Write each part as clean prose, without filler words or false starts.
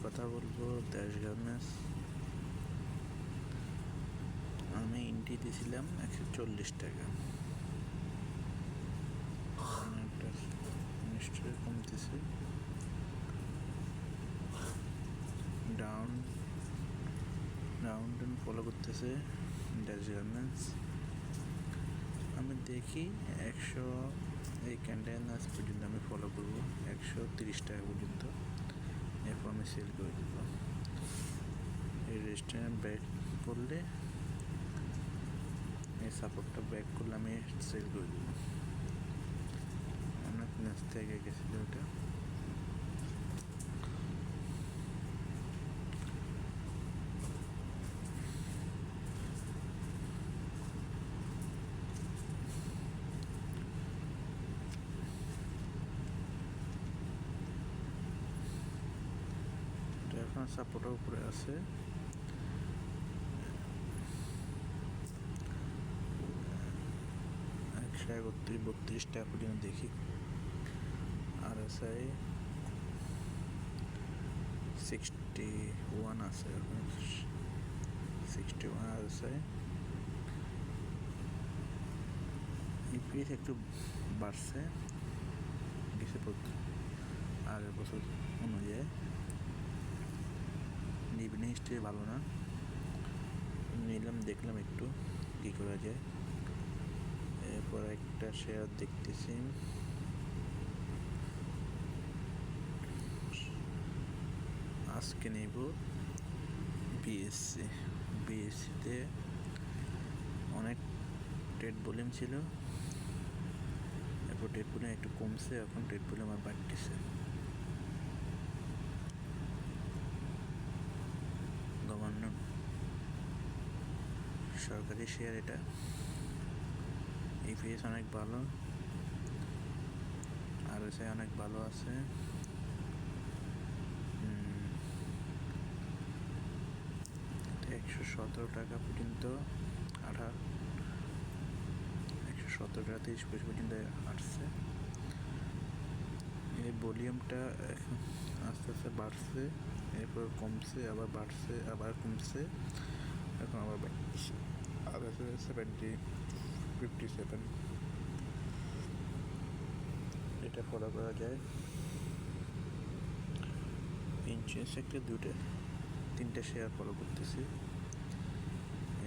কথা বলবো দেশ গার্মেন্টস। আমি ইন্টি দিয়েছিলাম 140 টাকা, নিশ্চয়ই কমতেছে। ডাউন ফলো করতেছে দেশ গার্মেন্টস। আমি দেখি 100 এই ক্যান্টেনার্স পর্যন্ত আমি ফলো করবো, 130 টাকা পর্যন্ত, এরপর আমি সেল করে দেব। এই রেস্টুরেন্ট ব্যাক করলে, এই সাপোর্টটা ব্যাক করলে আমি সেল করে দেবো। অনেক নিচ থেকে গেছিল ওটা। এখন সাপোর্টের উপরে আছে। একশো 31-32 টাকা পর্যন্ত দেখি। RSI 61 আছে, 61 RSI। EPS একটু বাড়ছে গেছে আগের বছর অনুযায়ী। ইভিনিং স্টে ভালো না, নিলাম, দেখলাম একটু কী করা যায়। এরপর একটা শেয়ার দেখতেছি, আজকে নেব বিএসসিতে অনেক ট্রেড ভলিউম ছিল, এরপর ট্রেড ভলিউম একটু কমছে, এখন ট্রেড ভলিউম আর বাড়তেছে। গভর্নমেন্ট সরকারি শেয়ার এটা। ইপিএস অনেক ভালো, RSI অনেক ভালো আছে। 117 টাকা পর্যন্ত 117 টাকা 30 পয়সা পর্যন্ত আসছে। এই ভলিউমটা আস্তে আস্তে বাড়ছে, এরপর কমছে, আবার বাড়ছে, আবার কমছে, এখন আবার বাড়ছে। আর আছে 57 এটা ফলো করা যায়। ইন্স্যুরেন্স একটা 3টা শেয়ার ফলো করতেছি।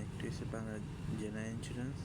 একটা হচ্ছে বাংলা জেনারেল ইন্স্যুরেন্স,